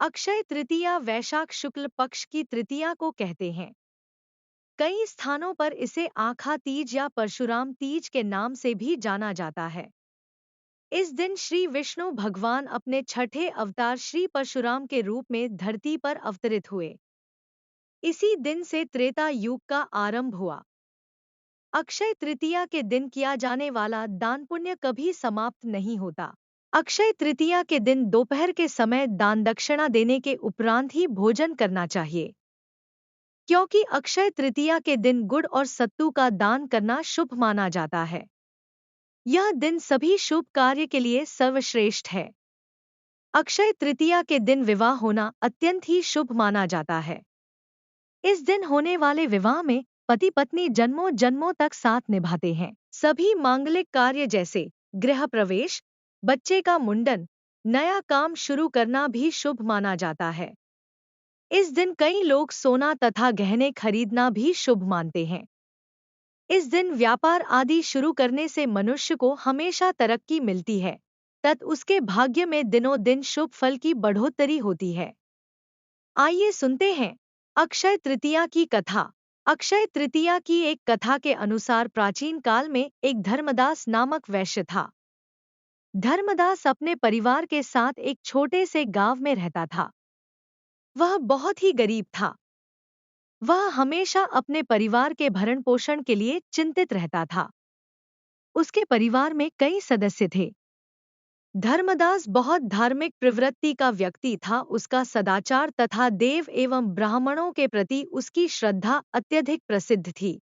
अक्षय तृतीया वैशाख शुक्ल पक्ष की तृतीया को कहते हैं। कई स्थानों पर इसे आखा तीज या परशुराम तीज के नाम से भी जाना जाता है। इस दिन श्री विष्णु भगवान अपने छठे अवतार श्री परशुराम के रूप में धरती पर अवतरित हुए। इसी दिन से त्रेता युग का आरंभ हुआ। अक्षय तृतीया के दिन किया जाने वाला दान पुण्य कभी समाप्त नहीं होता। अक्षय तृतीया के दिन दोपहर के समय दान दक्षिणा देने के उपरांत ही भोजन करना चाहिए, क्योंकि अक्षय तृतीया के दिन गुड़ और सत्तू का दान करना शुभ माना जाता है। यह दिन सभी शुभ कार्य के लिए सर्वश्रेष्ठ है। अक्षय तृतीया के दिन विवाह होना अत्यंत ही शुभ माना जाता है। इस दिन होने वाले विवाह में पति पत्नी जन्मों जन्मों तक साथ निभाते हैं। सभी मांगलिक कार्य जैसे गृह प्रवेश, बच्चे का मुंडन, नया काम शुरू करना भी शुभ माना जाता है। इस दिन कई लोग सोना तथा गहने खरीदना भी शुभ मानते हैं। इस दिन व्यापार आदि शुरू करने से मनुष्य को हमेशा तरक्की मिलती है तथा उसके भाग्य में दिनों दिन शुभ फल की बढ़ोतरी होती है। आइए सुनते हैं अक्षय तृतीया की कथा। अक्षय तृतीया की एक कथा के अनुसार प्राचीन काल में एक धर्मदास नामक वैश्य था। धर्मदास अपने परिवार के साथ एक छोटे से गांव में रहता था। वह बहुत ही गरीब था। वह हमेशा अपने परिवार के भरण पोषण के लिए चिंतित रहता था। उसके परिवार में कई सदस्य थे। धर्मदास बहुत धार्मिक प्रवृत्ति का व्यक्ति था। उसका सदाचार तथा देव एवं ब्राह्मणों के प्रति उसकी श्रद्धा अत्यधिक प्रसिद्ध थी।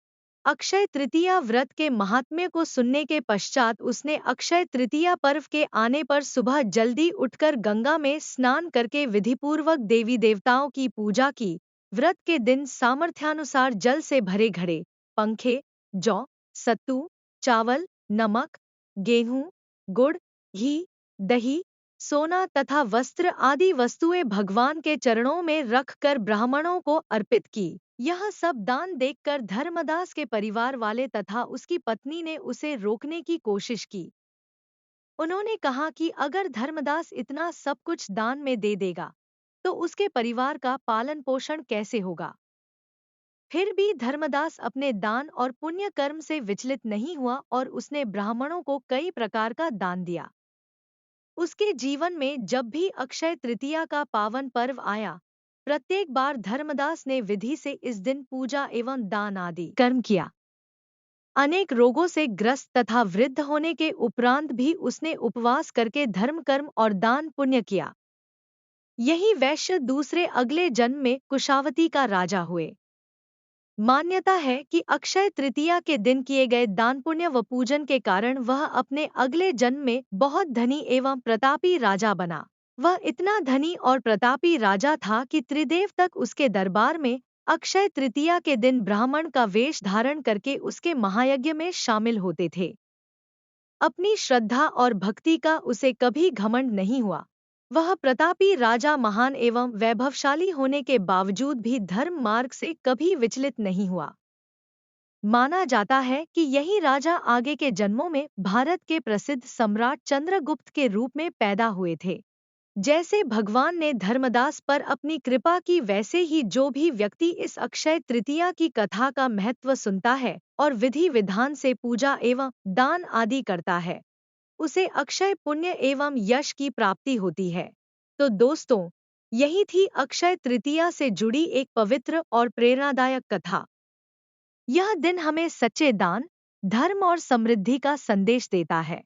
अक्षय तृतीया व्रत के महात्म्य को सुनने के पश्चात उसने अक्षय तृतीया पर्व के आने पर सुबह जल्दी उठकर गंगा में स्नान करके विधिपूर्वक देवी देवताओं की पूजा की। व्रत के दिन सामर्थ्यानुसार जल से भरे घड़े, पंखे, जौ, सत्तू, चावल, नमक, गेहूं, गुड़, घी, दही, सोना तथा वस्त्र आदि वस्तुएं भगवान के चरणों में रखकर ब्राह्मणों को अर्पित की। यह सब दान देखकर धर्मदास के परिवार वाले तथा उसकी पत्नी ने उसे रोकने की कोशिश की। उन्होंने कहा कि अगर धर्मदास इतना सब कुछ दान में दे देगा तो उसके परिवार का पालन पोषण कैसे होगा। फिर भी धर्मदास अपने दान और पुण्य कर्म से विचलित नहीं हुआ और उसने ब्राह्मणों को कई प्रकार का दान दिया। उसके जीवन में जब भी अक्षय तृतीया का पावन पर्व आया, प्रत्येक बार धर्मदास ने विधि से इस दिन पूजा एवं दान आदि कर्म किया। अनेक रोगों से ग्रस्त तथा वृद्ध होने के उपरांत भी उसने उपवास करके धर्म कर्म और दान पुण्य किया। यही वैश्य दूसरे अगले जन्म में कुशावती का राजा हुए। मान्यता है कि अक्षय तृतीया के दिन किए गए दान पुण्य व पूजन के कारण वह अपने अगले जन्म में बहुत धनी एवं प्रतापी राजा बना। वह इतना धनी और प्रतापी राजा था कि त्रिदेव तक उसके दरबार में अक्षय तृतीया के दिन ब्राह्मण का वेश धारण करके उसके महायज्ञ में शामिल होते थे। अपनी श्रद्धा और भक्ति का उसे कभी घमंड नहीं हुआ। वह प्रतापी राजा महान एवं वैभवशाली होने के बावजूद भी धर्म मार्ग से कभी विचलित नहीं हुआ। माना जाता है कि यही राजा आगे के जन्मों में भारत के प्रसिद्ध सम्राट चंद्रगुप्त के रूप में पैदा हुए थे। जैसे भगवान ने धर्मदास पर अपनी कृपा की, वैसे ही जो भी व्यक्ति इस अक्षय तृतीया की कथा का महत्व सुनता है और विधि विधान से पूजा एवं दान आदि करता है, उसे अक्षय पुण्य एवं यश की प्राप्ति होती है। तो दोस्तों, यही थी अक्षय तृतीया से जुड़ी एक पवित्र और प्रेरणादायक कथा। यह दिन हमें सच्चे दान, धर्म और समृद्धि का संदेश देता है।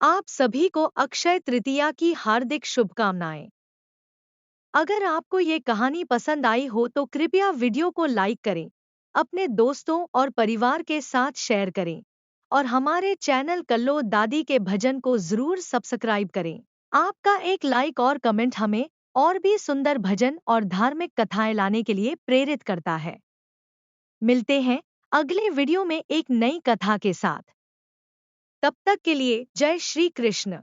आप सभी को अक्षय तृतीया की हार्दिक शुभकामनाएं। अगर आपको ये कहानी पसंद आई हो तो कृपया वीडियो को लाइक करें, अपने दोस्तों और परिवार के साथ शेयर करें और हमारे चैनल कल्लो दादी के भजन को जरूर सब्सक्राइब करें। आपका एक लाइक और कमेंट हमें और भी सुंदर भजन और धार्मिक कथाएं लाने के लिए प्रेरित करता है। मिलते हैं अगले वीडियो में एक नई कथा के साथ। तब तक के लिए जय श्री कृष्ण।